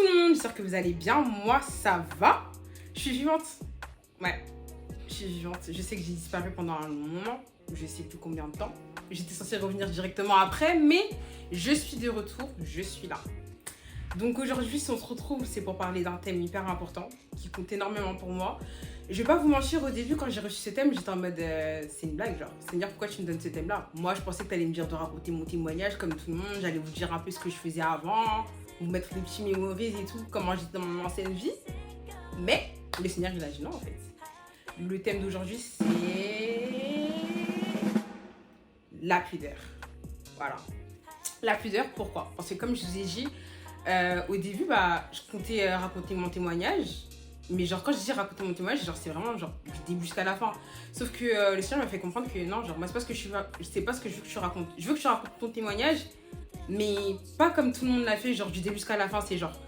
tout le monde, j'espère que vous allez bien, moi ça va. Je suis vivante, ouais, je suis vivante. Je sais que j'ai disparu pendant un long moment, je sais plus combien de temps. J'étais censée revenir directement après, mais je suis de retour, je suis là. Donc aujourd'hui, si on se retrouve, c'est pour parler d'un thème hyper important, qui compte énormément pour moi. Je vais pas vous mentir, au début, quand j'ai reçu ce thème, j'étais en mode, c'est une blague, genre, Seigneur, pourquoi tu me donnes ce thème-là? Moi, je pensais que tu allais me dire de raconter mon témoignage comme tout le monde, j'allais vous dire un peu ce que je faisais avant, vous mettre des petits mémories et tout, comment j'étais dans mon ancienne vie. Mais le Seigneur, il a dit non, en fait. Le thème d'aujourd'hui, c'est la pudeur. Voilà. La pudeur, pourquoi? Parce que comme je vous ai dit, au début, je comptais raconter mon témoignage. Mais genre, quand je dis raconter mon témoignage, genre, c'est vraiment genre, du début jusqu'à la fin. Sauf que le Seigneur m'a fait comprendre que non, genre, moi, c'est pas ce que c'est pas ce que je veux que tu racontes. Je veux que tu racontes ton témoignage, mais pas comme tout le monde l'a fait, genre, du début jusqu'à la fin, c'est genre,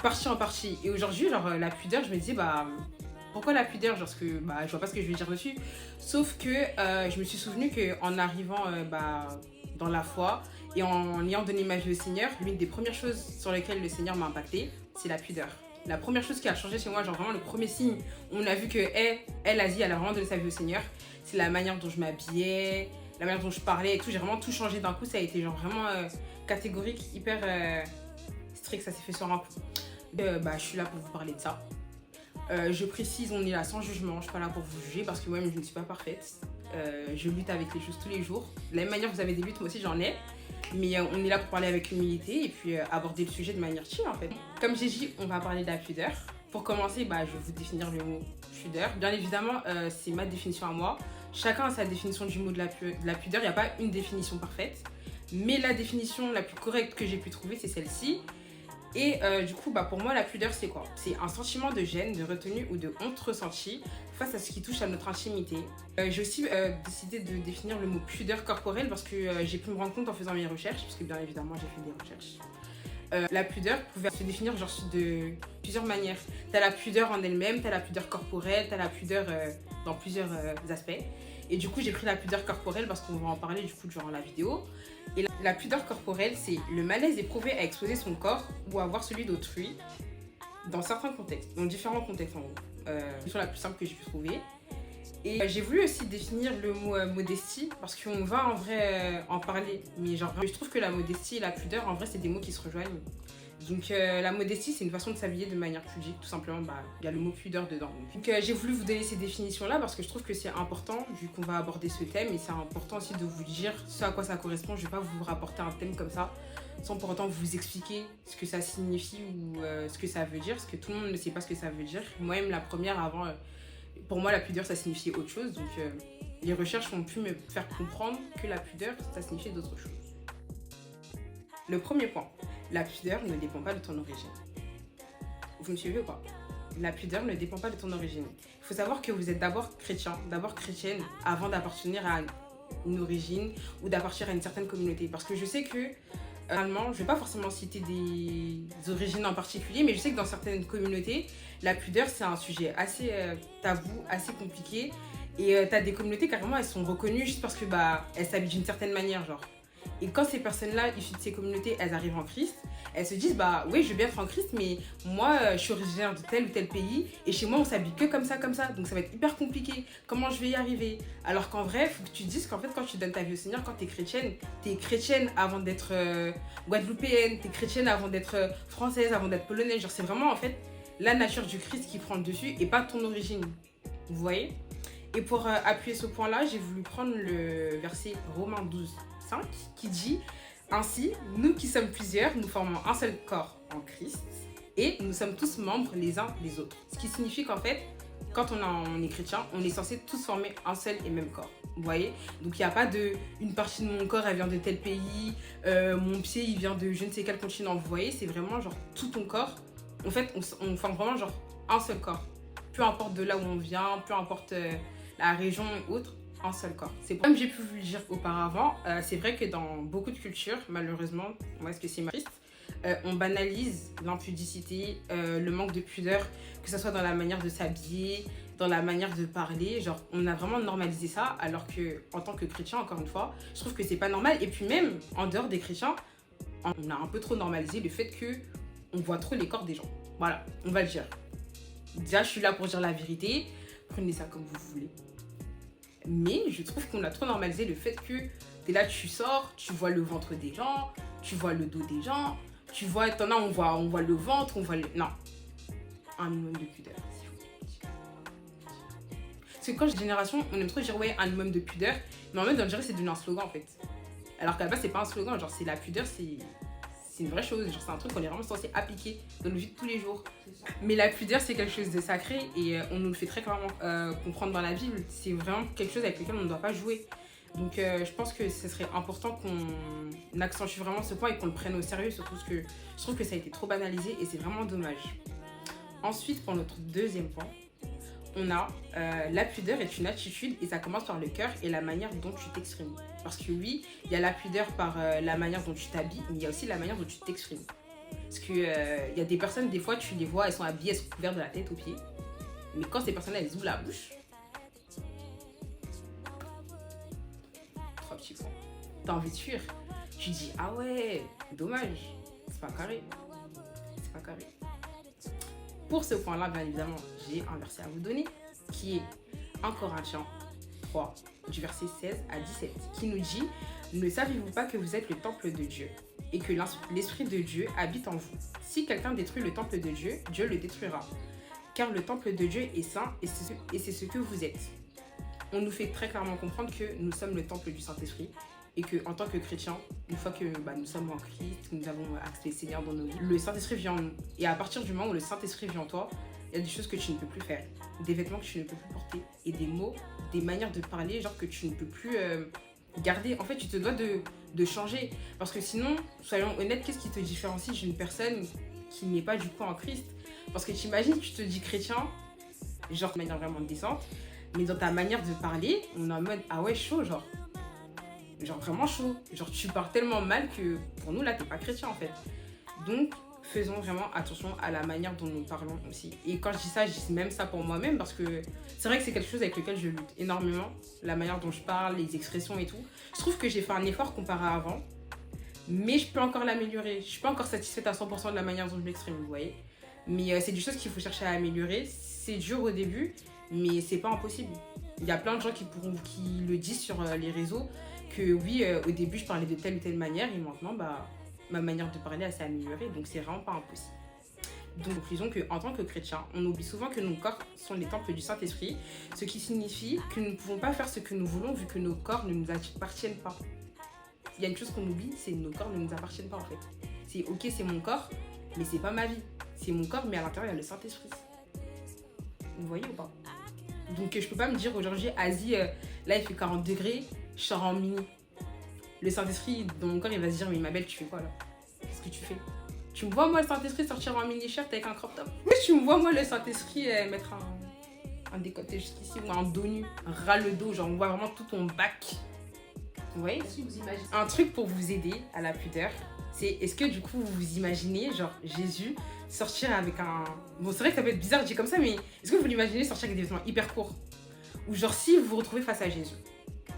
partie en partie. Et aujourd'hui, genre, la pudeur, je me disais, pourquoi la pudeur? Genre, parce que, je vois pas ce que je vais dire dessus. Sauf que je me suis souvenu qu'en arrivant, dans la foi et en ayant donné ma vie au Seigneur, l'une des premières choses sur lesquelles le Seigneur m'a impacté, c'est la pudeur. La première chose qui a changé chez moi, genre vraiment le premier signe où on a vu que elle a dit, elle a vraiment donné sa vie au Seigneur, c'est la manière dont je m'habillais, la manière dont je parlais et tout. J'ai vraiment tout changé d'un coup. Ça a été genre vraiment catégorique, hyper strict. Ça s'est fait sur un coup. Je suis là pour vous parler de ça. Je précise, on est là sans jugement. Je suis pas là pour vous juger parce que moi-même je ne suis pas parfaite. Je lutte avec les choses tous les jours. De la même manière que vous avez des luttes, moi aussi j'en ai. Mais on est là pour parler avec humilité et puis aborder le sujet de manière chill en fait. Comme j'ai dit, on va parler de la pudeur. Pour commencer, je vais vous définir le mot pudeur. Bien évidemment, c'est ma définition à moi. Chacun a sa définition du mot de la pudeur. Il n'y a pas une définition parfaite. Mais la définition la plus correcte que j'ai pu trouver, c'est celle-ci. Et du coup, pour moi, la pudeur, c'est quoi? C'est un sentiment de gêne, de retenue ou de honte ressenti face à ce qui touche à notre intimité. J'ai aussi décidé de définir le mot pudeur corporelle parce que j'ai pu me rendre compte en faisant mes recherches, parce que bien évidemment, j'ai fait des recherches. La pudeur pouvait se définir genre de plusieurs manières. T'as la pudeur en elle-même, t'as la pudeur corporelle, t'as la pudeur dans plusieurs aspects. Et du coup, j'ai pris la pudeur corporelle parce qu'on va en parler du coup durant la vidéo. Et la pudeur corporelle, c'est le malaise éprouvé à exposer son corps ou à voir celui d'autrui dans certains contextes, dans différents contextes en gros. C'est la plus simple que j'ai pu trouver. Et j'ai voulu aussi définir le mot modestie parce qu'on va en vrai en parler. Mais genre, je trouve que la modestie et la pudeur, en vrai, c'est des mots qui se rejoignent. Donc la modestie, c'est une façon de s'habiller de manière pudique, tout simplement. Il y a le mot pudeur dedans. Donc j'ai voulu vous donner ces définitions-là parce que je trouve que c'est important, vu qu'on va aborder ce thème. Et c'est important aussi de vous dire ce à quoi ça correspond. Je ne vais pas vous rapporter un thème comme ça, sans pour autant vous expliquer ce que ça signifie ou ce que ça veut dire. Parce que tout le monde ne sait pas ce que ça veut dire. Moi-même, la première, avant, pour moi, la pudeur, ça signifiait autre chose. Donc les recherches ont pu me faire comprendre que la pudeur, ça signifiait d'autres choses. Le premier point. La pudeur ne dépend pas de ton origine. Vous me suivez ou pas? La pudeur ne dépend pas de ton origine. Il faut savoir que vous êtes d'abord chrétien, d'abord chrétienne, avant d'appartenir à une origine ou d'appartenir à une certaine communauté. Parce que je sais que, je ne vais pas forcément citer des origines en particulier, mais je sais que dans certaines communautés, la pudeur, c'est un sujet assez tabou, assez compliqué. Et tu as des communautés, carrément, elles sont reconnues juste parce que elles s'habillent d'une certaine manière, genre. Et quand ces personnes-là, issues de ces communautés, elles arrivent en Christ, elles se disent, oui, je veux bien être en Christ, mais moi, je suis originaire de tel ou tel pays, et chez moi, on s'habille que comme ça, donc ça va être hyper compliqué. Comment je vais y arriver? Alors qu'en vrai, il faut que tu te dises qu'en fait, quand tu donnes ta vie au Seigneur, quand tu es chrétienne avant d'être guadeloupéenne, tu es chrétienne avant d'être française, avant d'être polonaise. Genre, c'est vraiment, en fait, la nature du Christ qui prend le dessus, et pas ton origine. Vous voyez? Et pour appuyer ce point-là, j'ai voulu prendre le verset Romains 12:5 qui dit « Ainsi, nous qui sommes plusieurs, nous formons un seul corps en Christ et nous sommes tous membres les uns des autres. » Ce qui signifie qu'en fait, quand on est chrétien, on est censé tous former un seul et même corps. Vous voyez? Donc il n'y a pas une partie de mon corps, elle vient de tel pays, mon pied, il vient de je ne sais quel continent. Vous voyez? C'est vraiment genre tout ton corps. En fait, on forme vraiment genre un seul corps. Peu importe de là où on vient, peu importe la région et autres, un seul corps. C'est comme j'ai pu vous le dire auparavant, c'est vrai que dans beaucoup de cultures, malheureusement, moi est-ce que c'est triste, on banalise l'impudicité, le manque de pudeur, que ce soit dans la manière de s'habiller, dans la manière de parler. Genre, on a vraiment normalisé ça, alors que en tant que chrétien, encore une fois, je trouve que c'est pas normal. Et puis même, en dehors des chrétiens, on a un peu trop normalisé le fait que on voit trop les corps des gens. Voilà, on va le dire. Déjà, je suis là pour dire la vérité. Prenez ça comme vous voulez. Mais je trouve qu'on a trop normalisé le fait que t'es là, tu sors, tu vois le ventre des gens, tu vois le dos des gens, tu vois, t'en as, on voit le ventre, on voit le... Non. Un minimum de pudeur, s'il vous plaît. Parce que quand je dis génération, on aime trop dire ouais, un minimum de pudeur, mais en même temps, on dirait que c'est devenu un slogan en fait. Alors qu'à la base, c'est pas un slogan, genre c'est la pudeur, c'est une vraie chose, genre c'est un truc qu'on est vraiment censé appliquer dans nos vies de tous les jours. Mais la pudeur, c'est quelque chose de sacré et on nous le fait très clairement comprendre dans la Bible. C'est vraiment quelque chose avec lequel on ne doit pas jouer. Donc je pense que ce serait important qu'on accentue vraiment ce point et qu'on le prenne au sérieux, surtout parce que je trouve que ça a été trop banalisé et c'est vraiment dommage. Ensuite, pour notre deuxième point, on a la pudeur est une attitude et ça commence par le cœur et la manière dont tu t'exprimes. Parce que oui, il y a la pudeur par la manière dont tu t'habilles, mais il y a aussi la manière dont tu t'exprimes. Parce que il y a des personnes, des fois, tu les vois, elles sont habillées, elles sont couvertes de la tête aux pieds. Mais quand ces personnes-là, elles ouvrent la bouche, 3 petits points. T'as envie de fuir. Tu dis, ah ouais, dommage, c'est pas carré. C'est pas carré. Pour ce point-là, bien évidemment, j'ai un verset à vous donner qui est 1 Corinthiens 3, du verset 16 à 17, qui nous dit « Ne savez-vous pas que vous êtes le temple de Dieu et que l'Esprit de Dieu habite en vous? Si quelqu'un détruit le temple de Dieu, Dieu le détruira. Car le temple de Dieu est saint et c'est ce que vous êtes. » On nous fait très clairement comprendre que nous sommes le temple du Saint-Esprit et qu'en tant que chrétiens, une fois que nous sommes en Christ, nous avons accès au Seigneur dans nos vies, le Saint-Esprit vient en nous. Et à partir du moment où le Saint-Esprit vient en toi, il y a des choses que tu ne peux plus faire, des vêtements que tu ne peux plus porter et des mots, des manières de parler, genre que tu ne peux plus garder. En fait, tu te dois de changer. Parce que sinon, soyons honnêtes, qu'est-ce qui te différencie d'une personne qui n'est pas du coup en Christ? Parce que tu imagines, tu te dis chrétien, genre de manière vraiment décente, mais dans ta manière de parler, on est en mode, ah ouais, chaud, genre vraiment chaud. Genre tu parles tellement mal que pour nous là t'es pas chrétien en fait. Donc faisons vraiment attention à la manière dont nous parlons aussi. Et quand je dis ça, je dis même ça pour moi-même parce que c'est vrai que c'est quelque chose avec lequel je lutte énormément. La manière dont je parle, les expressions et tout. Je trouve que j'ai fait un effort comparé à avant, mais je peux encore l'améliorer. Je suis pas encore satisfaite à 100% de la manière dont je m'exprime, vous voyez. Mais c'est des choses qu'il faut chercher à améliorer. C'est dur au début, mais c'est pas impossible. Il y a plein de gens qui le disent sur les réseaux que oui, au début je parlais de telle ou telle manière et maintenant ma manière de parler elle s'est améliorée, donc c'est vraiment pas impossible. Donc conclusion qu'en tant que chrétien, on oublie souvent que nos corps sont les temples du Saint-Esprit, ce qui signifie que nous ne pouvons pas faire ce que nous voulons vu que nos corps ne nous appartiennent pas. Il y a une chose qu'on oublie, c'est que nos corps ne nous appartiennent pas en fait. C'est ok, c'est mon corps, mais c'est pas ma vie. C'est mon corps, mais à l'intérieur il y a le Saint-Esprit. Vous voyez ou pas? Donc je peux pas me dire aujourd'hui, Asie, là il fait 40 degrés, je sors en mini. Le Saint-Esprit, dans mon corps, il va se dire, mais ma belle, tu fais quoi là? Qu'est-ce que tu fais? Tu me vois moi le Saint-Esprit sortir en mini-shirt avec un crop top? Tu me vois moi le Saint-Esprit mettre un décolleté jusqu'ici ou un dos nu, un ras le dos, genre on voit vraiment tout ton bac. Vous voyez? Est-ce que vous imaginez? Un truc pour vous aider à la pudeur, c'est est-ce que du coup vous vous imaginez genre Jésus sortir avec un... Bon c'est vrai que ça peut être bizarre de dire comme ça, mais est-ce que vous l'imaginez sortir avec des vêtements hyper courts? Ou genre si vous vous retrouvez face à Jésus,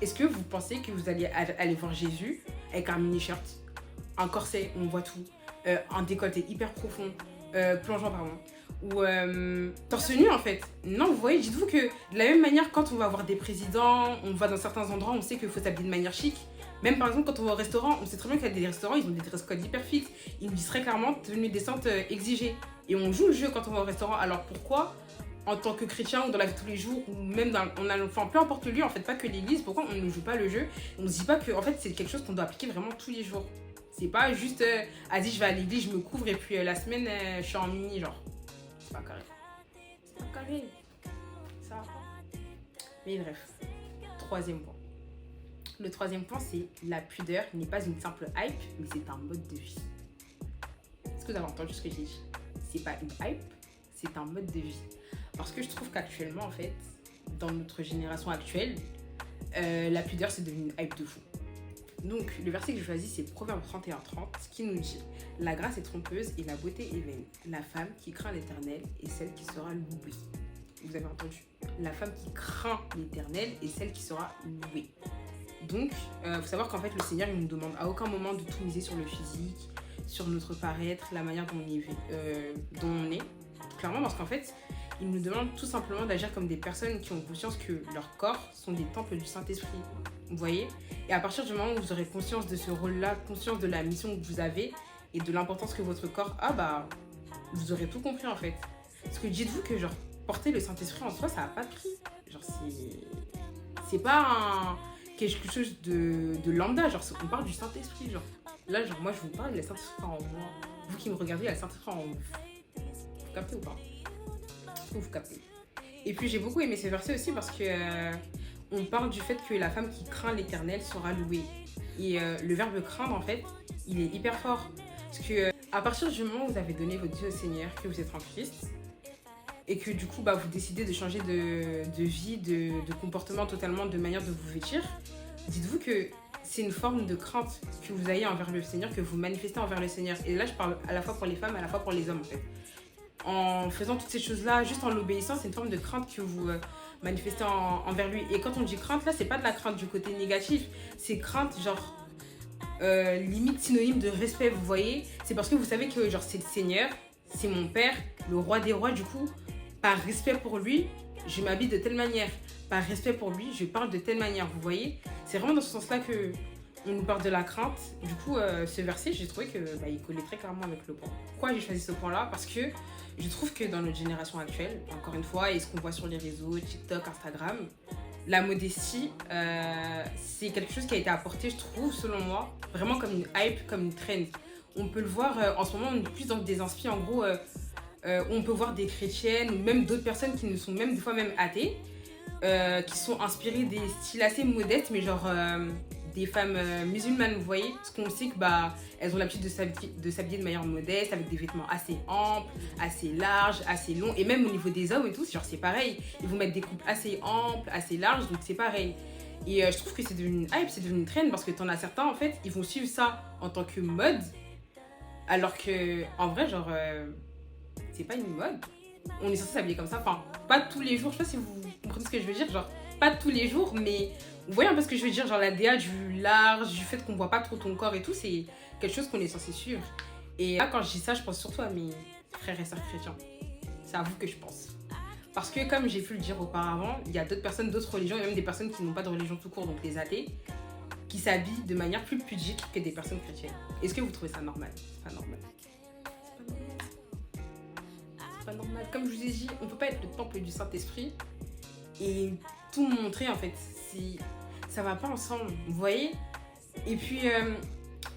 est-ce que vous pensez que vous allez aller voir Jésus avec un mini-shirt, un corset, on voit tout, un décolleté hyper profond, plongeant pardon, ou torse nu en fait? Non, vous voyez, dites-vous que de la même manière quand on va voir des présidents, on va dans certains endroits, on sait qu'il faut s'habiller de manière chic. Même par exemple quand on va au restaurant, on sait très bien qu'il y a des restaurants, ils ont des dress codes hyper fixes, ils nous disent très clairement tenue décente exigée. Et on joue le jeu quand on va au restaurant, alors pourquoi en tant que chrétien ou dans la vie de tous les jours ou même enfin peu importe le lieu en fait, pas que l'église, pourquoi on ne joue pas le jeu? On se dit pas que en fait c'est quelque chose qu'on doit appliquer vraiment tous les jours. C'est pas juste vas-y je vais à l'église, je me couvre et puis la semaine je suis en mini, genre c'est pas carré. C'est pas carré. Ça va pas. Mais bref, troisième point. Le troisième point, c'est la pudeur n'est pas une simple hype, mais c'est un mode de vie. Est-ce que vous avez entendu ce que j'ai dit? C'est pas une hype, c'est un mode de vie. Parce que je trouve qu'actuellement, en fait, dans notre génération actuelle, la pudeur, c'est devenu une hype de fou. Donc, le verset que j'ai choisi, c'est Proverbe 31:30, qui nous dit « La grâce est trompeuse et la beauté est vaine. La femme qui craint l'Éternel est celle qui sera louée. » Vous avez entendu? La femme qui craint l'Éternel est celle qui sera louée. Donc, faut savoir qu'en fait, le Seigneur, il ne nous demande à aucun moment de tout miser sur le physique, sur notre paraître, la manière dont on est. Clairement, parce qu'en fait, il nous demande tout simplement d'agir comme des personnes qui ont conscience que leurs corps sont des temples du Saint-Esprit. Vous voyez? Et à partir du moment où vous aurez conscience de ce rôle-là, conscience de la mission que vous avez et de l'importance que votre corps a, bah, vous aurez tout compris en fait. Parce que dites-vous que genre, porter le Saint-Esprit en soi, ça n'a pas de prix. Genre, c'est pas quelque chose de lambda. Genre, on parle du Saint-Esprit. Genre, là, genre, moi, je vous parle, il y a le Saint-Esprit en moi. Vous qui me regardez, il y a le Saint-Esprit en vous. Vous captez ou pas? Vous captez. Et puis, j'ai beaucoup aimé ce verset aussi parce que on parle du fait que la femme qui craint l'Éternel sera louée. Et le verbe craindre, en fait, il est hyper fort. Parce que à partir du moment où vous avez donné votre vie au Seigneur, que vous êtes en Christ, et que du coup, bah, vous décidez de changer de vie, de comportement totalement, de manière de vous vêtir, dites-vous que c'est une forme de crainte que vous avez envers le Seigneur, que vous manifestez envers le Seigneur. Et là, je parle à la fois pour les femmes, à la fois pour les hommes, en fait. En faisant toutes ces choses-là, juste en l'obéissant, c'est une forme de crainte que vous manifestez envers lui. Et quand on dit crainte, là, c'est pas de la crainte du côté négatif, c'est crainte, genre, limite synonyme de respect, vous voyez. C'est parce que vous savez que, genre, c'est le Seigneur, c'est mon Père, le roi des rois, du coup, par respect pour lui, je m'habille de telle manière. Par respect pour lui, je parle de telle manière, vous voyez. C'est vraiment dans ce sens-là que on nous parle de la crainte. Du coup, ce verset, j'ai trouvé que bah, il collait très clairement avec le point. Pourquoi j'ai choisi ce point-là? Parce que je trouve que dans notre génération actuelle, encore une fois, et ce qu'on voit sur les réseaux, TikTok, Instagram, la modestie, c'est quelque chose qui a été apporté, je trouve, selon moi, vraiment comme une hype, comme une trend. On peut le voir en ce moment, on est plus dans des inspi, en gros, on peut voir des chrétiennes ou même d'autres personnes qui ne sont même des fois même athées, qui sont inspirées des styles assez modestes, mais genre des femmes musulmanes, vous voyez, parce qu'on sait que bah elles ont l'habitude de s'habiller de manière modeste, avec des vêtements assez amples, assez larges, assez longs, et même au niveau des hommes et tout, genre c'est pareil, ils vont mettre des coupes assez amples, assez larges, donc c'est pareil. Et je trouve que c'est devenu une hype, c'est devenu une trend, parce que t'en as certains en fait, ils vont suivre ça en tant que mode, alors que en vrai genre c'est pas une mode. On est censé s'habiller comme ça, enfin pas tous les jours, je sais pas si vous comprenez ce que je veux dire, genre pas tous les jours, mais vous voyez un peu ce que je veux dire, genre la DA du large, du fait qu'on voit pas trop ton corps et tout, c'est quelque chose qu'on est censé suivre. Et là quand je dis ça, je pense surtout à mes frères et sœurs chrétiens. C'est à vous que je pense. Parce que comme j'ai pu le dire auparavant, il y a d'autres personnes, d'autres religions, et même des personnes qui n'ont pas de religion tout court, donc les athées, qui s'habillent de manière plus pudique que des personnes chrétiennes. Est-ce que vous trouvez ça normal? C'est pas normal. C'est pas normal. Comme je vous ai dit, on peut pas être le temple du Saint-Esprit et tout montrer en fait. Ça va pas ensemble, vous voyez. Et puis,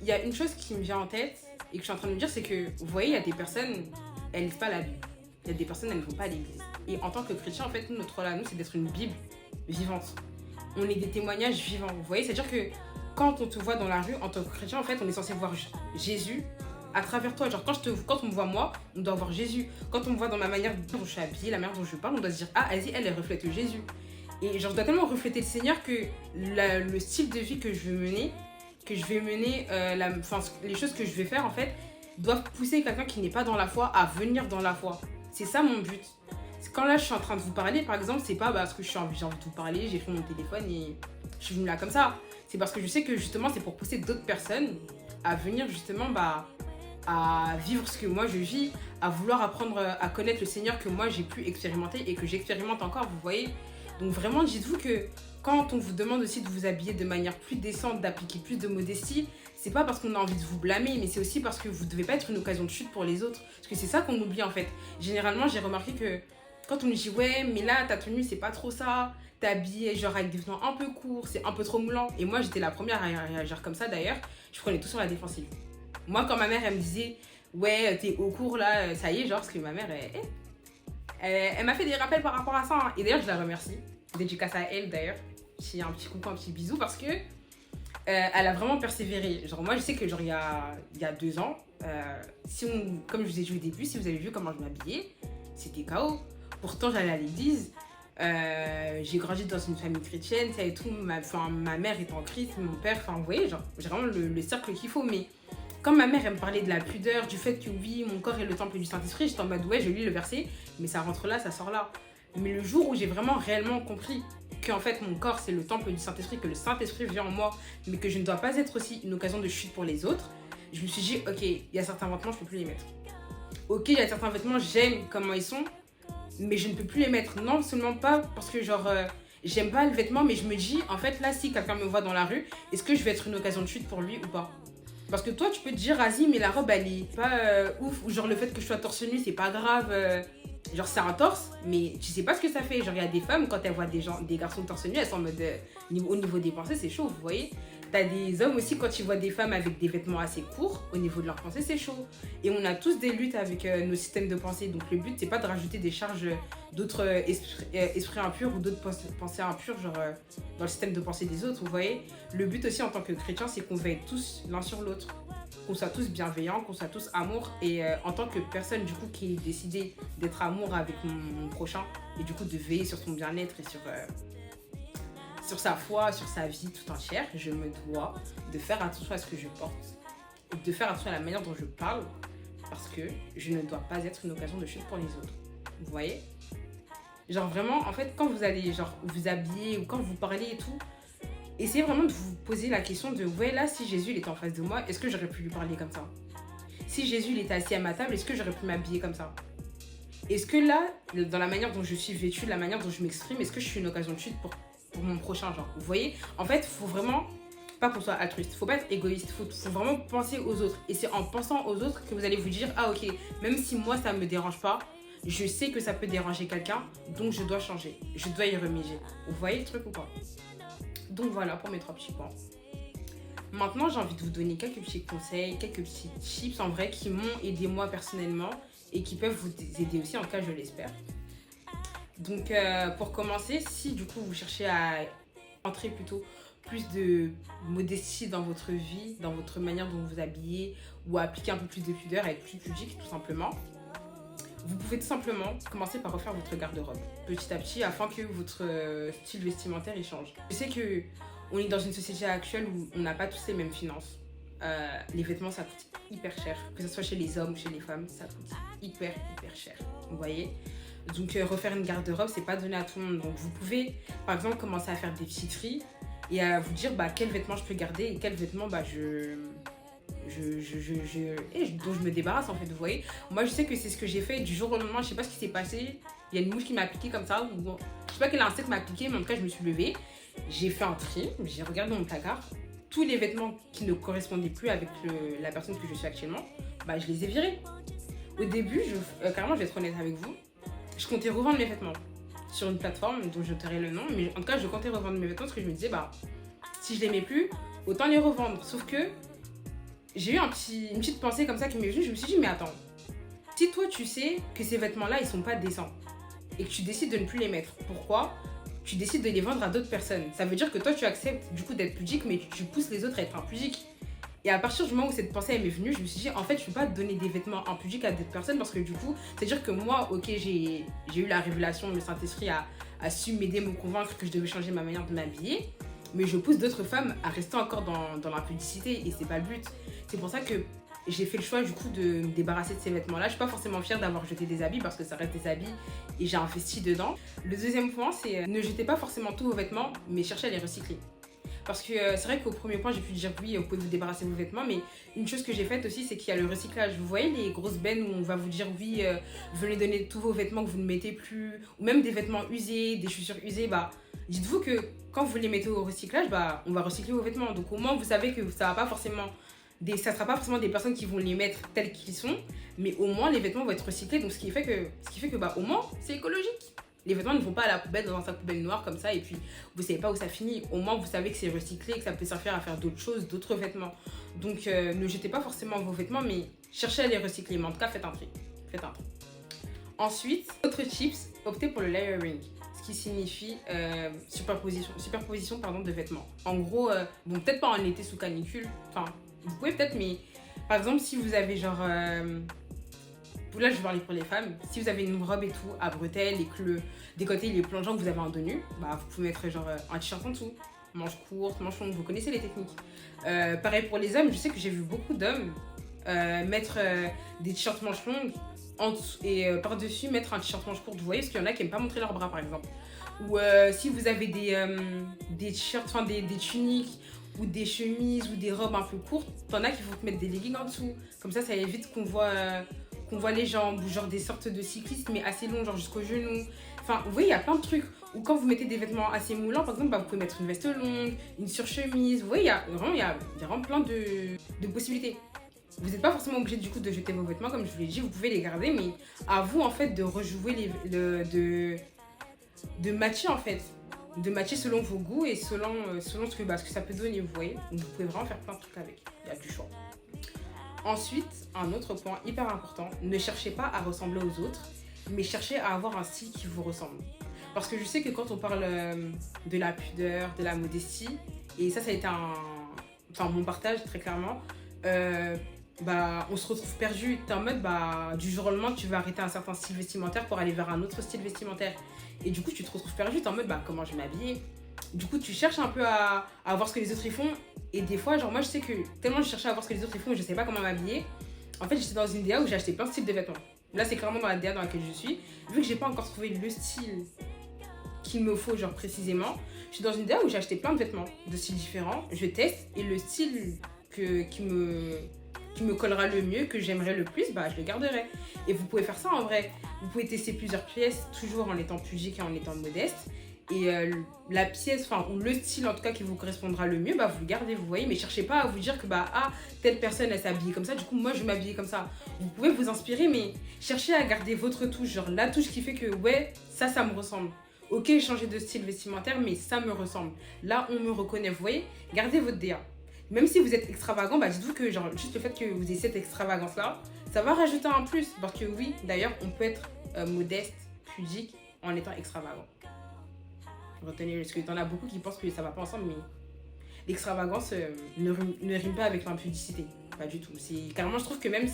il y a une chose qui me vient en tête et que je suis en train de me dire, c'est que, vous voyez, il y a des personnes, elles lisent pas la Bible. Il y a des personnes, elles ne vont pas à l'église. Et en tant que chrétien, en fait, notre rôle à nous, c'est d'être une Bible vivante. On est des témoignages vivants, vous voyez. C'est-à-dire que quand on te voit dans la rue, en tant que chrétien, en fait, on est censé voir Jésus à travers toi. Genre, quand on me voit moi, on doit voir Jésus. Quand on me voit dans ma manière dont je suis habillée, la manière dont je parle, on doit se dire, ah, vas-y, elle reflète Jésus. Et genre, je dois tellement refléter le Seigneur que le style de vie que je veux mener, les choses que je vais faire, en fait, doivent pousser quelqu'un qui n'est pas dans la foi à venir dans la foi. C'est ça mon but. Quand là, je suis en train de vous parler, par exemple, c'est pas parce que j'ai envie de vous parler, j'ai pris mon téléphone et je suis venue là comme ça. C'est parce que je sais que justement, c'est pour pousser d'autres personnes à venir justement à vivre ce que moi je vis, à vouloir apprendre à connaître le Seigneur que moi j'ai pu expérimenter et que j'expérimente encore, vous voyez. Donc vraiment, dites-vous que quand on vous demande aussi de vous habiller de manière plus décente, d'appliquer plus de modestie, c'est pas parce qu'on a envie de vous blâmer, mais c'est aussi parce que vous devez pas être une occasion de chute pour les autres. Parce que c'est ça qu'on oublie en fait. Généralement, j'ai remarqué que quand on nous dit ouais, mais là ta tenue c'est pas trop ça, t'es habillée genre avec des vêtements un peu courts, c'est un peu trop moulant. Et moi j'étais la première à réagir comme ça d'ailleurs, je prenais tout sur la défensive. Moi quand ma mère elle me disait ouais t'es au cours là, ça y est, genre parce que ma mère elle m'a fait des rappels par rapport à ça, hein. Et d'ailleurs je la remercie, dédicace à elle d'ailleurs, j'ai un petit coucou, un petit bisou parce que elle a vraiment persévéré. Genre moi je sais que genre il y a 2 ans, comme je vous ai dit au début, si vous avez vu comment je m'habillais, c'était KO. Pourtant j'allais à l'église, j'ai grandi dans une famille chrétienne, ça et tout, ma mère est en Christ, mon père, enfin vous voyez, genre j'ai vraiment le cercle qu'il faut. Mais quand ma mère elle me parlait de la pudeur, du fait que oui, mon corps est le temple du Saint-Esprit, j'étais en mode ouais, je lis le verset, mais ça rentre là, ça sort là. Mais le jour où j'ai vraiment réellement compris qu'en fait mon corps c'est le temple du Saint-Esprit, que le Saint-Esprit vient en moi, mais que je ne dois pas être aussi une occasion de chute pour les autres, je me suis dit, ok, il y a certains vêtements, je peux plus les mettre. Ok, il y a certains vêtements, j'aime comment ils sont, mais je ne peux plus les mettre. Non seulement pas parce que genre j'aime pas le vêtement, mais je me dis en fait là si quelqu'un me voit dans la rue, est-ce que je vais être une occasion de chute pour lui ou pas? Parce que toi tu peux te dire vas-y mais la robe elle est pas ouf, ou genre le fait que je sois torse nu c'est pas grave, genre c'est un torse, mais tu sais pas ce que ça fait. Genre il y a des femmes quand elles voient des garçons torse nu, elles sont en mode au niveau des pensées c'est chaud, vous voyez. T'as des hommes aussi, quand ils voient des femmes avec des vêtements assez courts, au niveau de leur pensée, c'est chaud. Et on a tous des luttes avec nos systèmes de pensée. Donc le but, c'est pas de rajouter des charges d'autres esprits impurs ou d'autres pensées impures, genre dans le système de pensée des autres, vous voyez. Le but aussi en tant que chrétien, c'est qu'on veille tous l'un sur l'autre. Qu'on soit tous bienveillants, qu'on soit tous amour. Et en tant que personne, du coup, qui est décidée d'être amour avec mon prochain, et du coup de veiller sur son bien-être et sur sa foi, sur sa vie tout entière, je me dois de faire attention à ce que je porte, de faire attention à la manière dont je parle, parce que je ne dois pas être une occasion de chute pour les autres. Vous voyez? Genre vraiment, en fait, quand vous allez genre vous habiller ou quand vous parlez et tout, essayez vraiment de vous poser la question de, ouais, là, si Jésus il était en face de moi, est-ce que j'aurais pu lui parler comme ça? Si Jésus il était assis à ma table, est-ce que j'aurais pu m'habiller comme ça? Est-ce que là, dans la manière dont je suis vêtue, la manière dont je m'exprime, est-ce que je suis une occasion de chute pour mon prochain, genre, vous voyez? En fait, faut vraiment pas qu'on soit altruiste, faut pas être égoïste, faut vraiment penser aux autres. Et c'est en pensant aux autres que vous allez vous dire, ah ok, même si moi ça me dérange pas, je sais que ça peut déranger quelqu'un, donc je dois changer, je dois y remédier. Vous voyez le truc ou pas? Donc voilà pour mes 3 petits points. Maintenant, j'ai envie de vous donner quelques petits conseils, quelques petits tips en vrai qui m'ont aidé moi personnellement et qui peuvent vous aider aussi, en tout cas je l'espère. Donc pour commencer, si du coup vous cherchez à entrer plutôt plus de modestie dans votre vie, dans votre manière dont vous habillez, ou à appliquer un peu plus de pudeur, à être plus pudique tout simplement, vous pouvez tout simplement commencer par refaire votre garde-robe petit à petit afin que votre style vestimentaire il change. Je sais que on est dans une société actuelle où on n'a pas tous les mêmes finances. Les vêtements ça coûte hyper cher, que ce soit chez les hommes ou chez les femmes, ça coûte hyper cher. Vous voyez? Donc refaire une garde-robe, c'est pas donné à tout le monde. Donc vous pouvez par exemple commencer à faire des petits tris et à vous dire quels vêtements je peux garder et quels vêtements dont je me débarrasse en fait, vous voyez. Moi je sais que c'est ce que j'ai fait du jour au lendemain, je sais pas ce qui s'est passé. Il y a une mouche qui m'a piqué comme ça, ou je sais pas quel insecte m'a piqué, mais en tout cas je me suis levée, j'ai fait un tri, j'ai regardé mon placard, tous les vêtements qui ne correspondaient plus avec la personne que je suis actuellement, je les ai virés. Au début, carrément je vais être honnête avec vous, je comptais revendre mes vêtements sur une plateforme dont je tairai le nom, mais en tout cas je comptais revendre mes vêtements parce que je me disais si je les mets plus, autant les revendre. Sauf que j'ai eu une petite pensée comme ça qui m'est venue, je me suis dit mais attends, si toi tu sais que ces vêtements là ils sont pas décents et que tu décides de ne plus les mettre, pourquoi tu décides de les vendre à d'autres personnes? Ça veut dire que toi tu acceptes du coup d'être pudique, mais tu pousses les autres à être impudiques. Et à partir du moment où cette pensée elle m'est venue, je me suis dit en fait je peux pas donner des vêtements impudiques à d'autres personnes, parce que du coup c'est à dire que moi ok j'ai eu la révélation, le Saint-Esprit a su m'aider, me convaincre que je devais changer ma manière de m'habiller, mais je pousse d'autres femmes à rester encore dans l'impudicité et c'est pas le but. C'est pour ça que j'ai fait le choix du coup de me débarrasser de ces vêtements là. Je suis pas forcément fière d'avoir jeté des habits parce que ça reste des habits et j'ai investi dedans. Le deuxième point c'est ne jetez pas forcément tous vos vêtements, mais cherchez à les recycler. Parce que c'est vrai qu'au premier point, j'ai pu dire oui, vous pouvez vous débarrasser de vos vêtements, mais une chose que j'ai faite aussi, c'est qu'il y a le recyclage. Vous voyez les grosses bennes où on va vous dire oui, venez donner tous vos vêtements que vous ne mettez plus, ou même des vêtements usés, des chaussures usées, dites-vous que quand vous les mettez au recyclage, on va recycler vos vêtements. Donc au moins, vous savez que ça sera pas forcément des personnes qui vont les mettre tels qu'ils sont, mais au moins les vêtements vont être recyclés. Donc ce qui fait que au moins, c'est écologique. Les vêtements ne vont pas à la poubelle, dans un sac poubelle noir comme ça, et puis vous savez pas où ça finit. Au moins, vous savez que c'est recyclé, que ça peut servir à faire d'autres choses, d'autres vêtements. Donc, ne jetez pas forcément vos vêtements, mais cherchez à les recycler. Mais en tout cas, faites un tri. Ensuite, autre tips, optez pour le layering, ce qui signifie superposition de vêtements. En gros, peut-être pas en été sous canicule, enfin, vous pouvez peut-être, mais par exemple, si vous avez genre... là je vais parler pour les femmes, si vous avez une robe et tout à bretelles et que des côtés il est plongeant, que vous avez un dos nu, vous pouvez mettre genre un t-shirt en dessous, manches courtes, manches longues, vous connaissez les techniques. Pareil pour les hommes, je sais que j'ai vu beaucoup d'hommes mettre des t-shirts manches longues et par-dessus mettre un t-shirt manches courtes, vous voyez, parce qu'il y en a qui n'aiment pas montrer leurs bras par exemple. Ou si vous avez des t-shirts, enfin des tuniques ou des chemises ou des robes un peu courtes, t'en as qui vont te mettre des leggings en dessous. Comme ça évite qu'on voit les jambes ou genre des sortes de cyclistes mais assez longs, genre jusqu'au genou. Enfin, vous voyez, il y a plein de trucs. Ou quand vous mettez des vêtements assez moulants, par exemple, bah, vous pouvez mettre une veste longue, une surchemise. Vous voyez, il y a vraiment plein de possibilités. Vous n'êtes pas forcément obligé du coup de jeter vos vêtements, comme je vous l'ai dit, vous pouvez les garder, mais à vous en fait de rejouer de matcher en fait. De matcher selon vos goûts et selon ce que ça peut donner, vous voyez. Donc vous pouvez vraiment faire plein de trucs avec. Il y a du choix. Ensuite, un autre point hyper important, ne cherchez pas à ressembler aux autres, mais cherchez à avoir un style qui vous ressemble. Parce que je sais que quand on parle de la pudeur, de la modestie, et ça a été mon partage très clairement, on se retrouve perdu. T'es en mode, du jour au lendemain, tu vas arrêter un certain style vestimentaire pour aller vers un autre style vestimentaire. Et du coup, tu te retrouves perdu, t'es en mode, comment je vais m'habiller. Du coup, tu cherches un peu à voir ce que les autres y font. Et des fois, genre moi, je sais que tellement je cherchais à voir ce que les autres y font et je sais pas comment m'habiller, en fait, j'étais dans une DA où j'ai acheté plein de styles de vêtements. Là, c'est clairement dans la DA dans laquelle je suis. Vu que j'ai pas encore trouvé le style qu'il me faut, genre précisément, je suis dans une DA où j'ai acheté plein de vêtements de styles différents. Je teste et le style qui me collera le mieux, que j'aimerais le plus, je le garderai. Et vous pouvez faire ça en vrai. Vous pouvez tester plusieurs pièces, toujours en étant pudique et en étant modeste. Et la pièce, ou le style en tout cas qui vous correspondra le mieux, vous le gardez, vous voyez. Mais cherchez pas à vous dire que telle personne elle s'est habillée comme ça, du coup moi je vais m'habiller comme ça. Vous pouvez vous inspirer, mais cherchez à garder votre touche, genre la touche qui fait que ça me ressemble. Ok, changer de style vestimentaire, mais ça me ressemble. Là, on me reconnaît, vous voyez. Gardez votre DA. Même si vous êtes extravagant, dites-vous que juste le fait que vous ayez cette extravagance-là, ça va rajouter un plus. Parce que oui, d'ailleurs, on peut être modeste, pudique, en étant extravagant. Retenez, parce que t'en as beaucoup qui pensent que ça va pas ensemble, mais l'extravagance ne rime pas avec l'impudicité. Pas du tout. Carrément, je trouve que même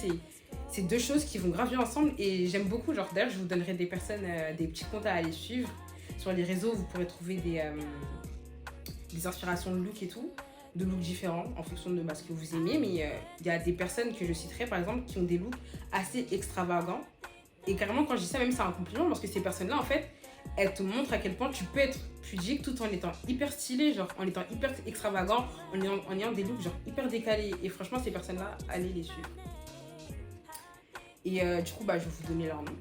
c'est deux choses qui vont grave bien ensemble. Et j'aime beaucoup, d'ailleurs, je vous donnerai des personnes, des petits comptes à aller suivre. Sur les réseaux, vous pourrez trouver des inspirations de look et tout. De looks différents en fonction de ce que vous aimez, mais il y a des personnes que je citerai par exemple qui ont des looks assez extravagants. Et carrément, quand je dis ça, même c'est un compliment parce que ces personnes-là, en fait, elles te montrent à quel point tu peux être pudique tout en étant hyper stylé, genre en étant hyper extravagant, en ayant des looks genre hyper décalés. Et franchement, ces personnes-là, allez les suivre. Et du coup, je vais vous donner leur nom.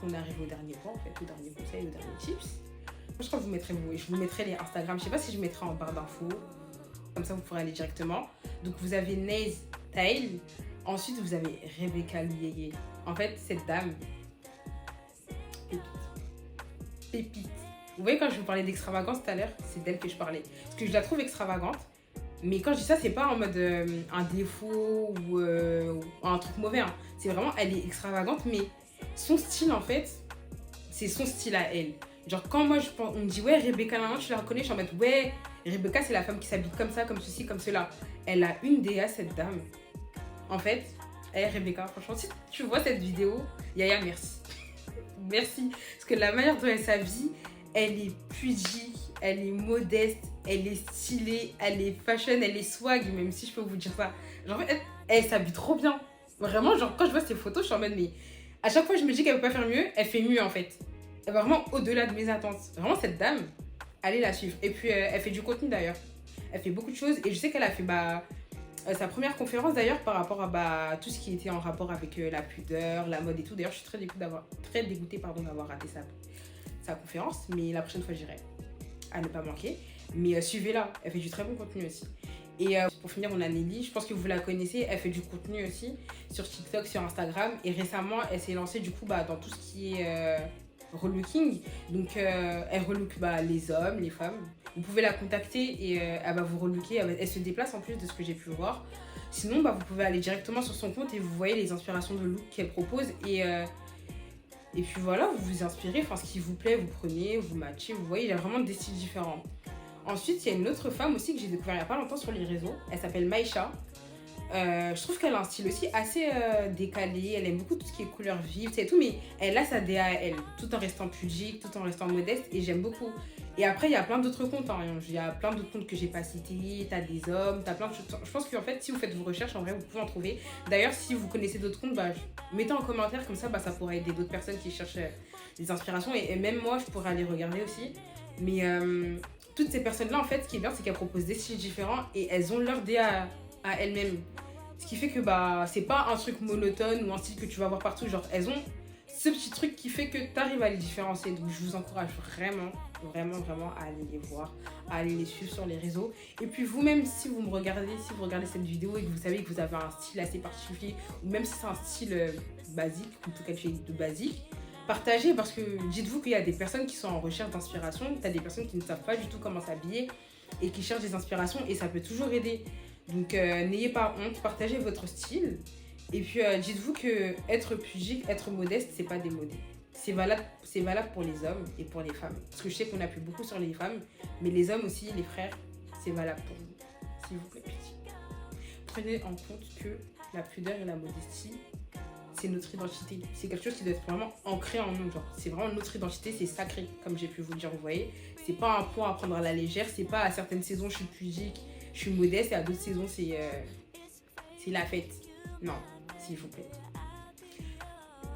On arrive au dernier point, en fait, au dernier conseil, au dernier tips. Moi, je crois que je vous mettrai les Instagram. Je sais pas si je mettrai en barre d'infos. Comme ça, vous pourrez aller directement. Donc, vous avez Naze Tail. Ensuite, vous avez Rebecca Luyeye. En fait, cette dame, pépite. Vous voyez, quand je vous parlais d'extravagance tout à l'heure, c'est d'elle que je parlais. Parce que je la trouve extravagante. Mais quand je dis ça, c'est pas en mode un défaut ou un truc mauvais. Hein. C'est vraiment, elle est extravagante. Mais son style, en fait, c'est son style à elle. Genre, quand moi, on me dit, ouais, Rebecca, maintenant, tu la reconnais, je suis en mode, ouais, Rebecca, c'est la femme qui s'habille comme ça, comme ceci, comme cela. Elle a une DA, cette dame. En fait, Rebecca, franchement, si tu vois cette vidéo, Yaya, merci. Merci. Parce que la manière dont elle s'habille, elle est pudique, elle est modeste, elle est stylée, elle est fashion, elle est swag, même si je peux vous dire ça. Genre, elle s'habille trop bien. Vraiment, genre, quand je vois ces photos, je suis en mode, mais à chaque fois, je me dis qu'elle peut pas faire mieux, elle fait mieux, en fait. Elle va vraiment au-delà de mes attentes. Vraiment, cette dame, allez la suivre. Et puis, elle fait du contenu, d'ailleurs. Elle fait beaucoup de choses. Et je sais qu'elle a fait sa première conférence, d'ailleurs, par rapport à tout ce qui était en rapport avec la pudeur, la mode et tout. D'ailleurs, je suis très dégoûtée d'avoir raté sa conférence. Mais la prochaine fois, j'irai. À ne pas manquer. Mais suivez-la. Elle fait du très bon contenu aussi. Et pour finir, on a Nelly. Je pense que vous la connaissez. Elle fait du contenu aussi sur TikTok, sur Instagram. Et récemment, elle s'est lancée, du coup, dans tout ce qui est relooking. Donc, elle relook les hommes, les femmes. Vous pouvez la contacter et elle va vous relooker. Elle se déplace en plus de ce que j'ai pu voir. Sinon, vous pouvez aller directement sur son compte et vous voyez les inspirations de look qu'elle propose. Et puis voilà, vous vous inspirez. Enfin, ce qui vous plaît, vous prenez, vous matchez. Vous voyez, il y a vraiment des styles différents. Ensuite, il y a une autre femme aussi que j'ai découvert il n'y a pas longtemps sur les réseaux. Elle s'appelle Maïcha. Je trouve qu'elle a un style aussi assez décalé. Elle aime beaucoup tout ce qui est couleurs vives et tout, mais elle a sa DA à elle, tout en restant pudique, tout en restant modeste, et j'aime beaucoup. Et après, il y a plein d'autres comptes. Hein. Il y a plein d'autres comptes que j'ai pas cités. T'as des hommes, t'as plein de choses. Je pense qu'en fait, si vous faites vos recherches, en vrai, vous pouvez en trouver. D'ailleurs, si vous connaissez d'autres comptes, mettez en commentaire, comme ça, ça pourrait aider d'autres personnes qui cherchent des inspirations. Et même moi, je pourrais aller regarder aussi. Mais toutes ces personnes-là, en fait, ce qui est bien, c'est qu'elles proposent des styles différents et elles ont leur dé à elles-mêmes. Ce qui fait que bah, c'est pas un truc monotone ou un style que tu vas voir partout. Genre, elles ont ce petit truc qui fait que tu arrives à les différencier. Donc, je vous encourage vraiment, vraiment, vraiment à aller les voir, à aller les suivre sur les réseaux. Et puis, vous-même, si vous me regardez, si vous regardez cette vidéo et que vous savez que vous avez un style assez particulier, ou même si c'est un style basique, en tout cas, de basique, partagez parce que dites-vous qu'il y a des personnes qui sont en recherche d'inspiration, tu as des personnes qui ne savent pas du tout comment s'habiller et qui cherchent des inspirations et ça peut toujours aider. Donc n'ayez pas honte, partagez votre style et puis dites-vous que être pudique, être modeste, c'est pas démodé. C'est valable pour les hommes et pour les femmes. Parce que je sais qu'on appuie beaucoup sur les femmes, mais les hommes aussi, les frères, c'est valable pour vous. S'il vous plaît, prenez en compte que la pudeur et la modestie, c'est notre identité. C'est quelque chose qui doit être vraiment ancré en nous. Genre, c'est vraiment notre identité, c'est sacré, comme j'ai pu vous le dire, vous voyez. C'est pas un point à prendre à la légère, c'est pas à certaines saisons je suis pudique, je suis modeste, et à d'autres saisons c'est la fête. Non, s'il vous plaît.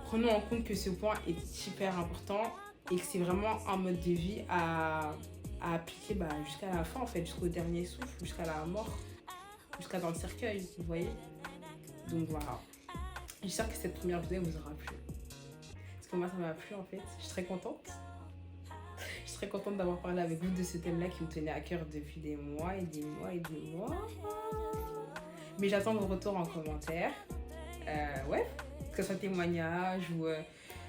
Prenons en compte que ce point est hyper important et que c'est vraiment un mode de vie à appliquer bah, jusqu'à la fin, en fait, jusqu'au dernier souffle, jusqu'à la mort, jusqu'à dans le cercueil, vous voyez. Donc voilà. J'espère que cette première vidéo vous aura plu. Parce que moi, ça m'a plu en fait. Je suis très contente. Je suis très contente d'avoir parlé avec vous de ce thème-là qui me tenait à cœur depuis des mois et des mois et des mois. Mais j'attends vos retours en commentaire. Ouais, que ce soit témoignage ou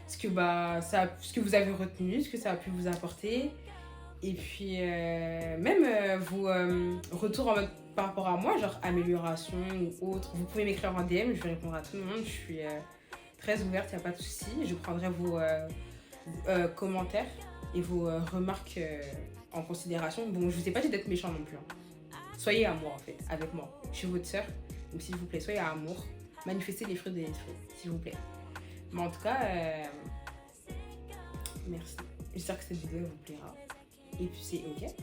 ce que vous avez retenu, ce que ça a pu vous apporter. Et puis, même vos retours en mode par rapport à moi, genre amélioration ou autre. Vous pouvez m'écrire en DM, je vais répondre à tout le monde. Je suis très ouverte, il n'y a pas de souci. Je prendrai vos commentaires et vos remarques en considération. Bon, je vous ai pas dit d'être méchant non plus. Hein. Soyez amour en fait, avec moi. Je suis votre sœur, donc s'il vous plaît, soyez amour. Manifestez les fruits de l'esprit, s'il vous plaît. Mais en tout cas, merci. J'espère que cette vidéo vous plaira. Et puis c'est ok.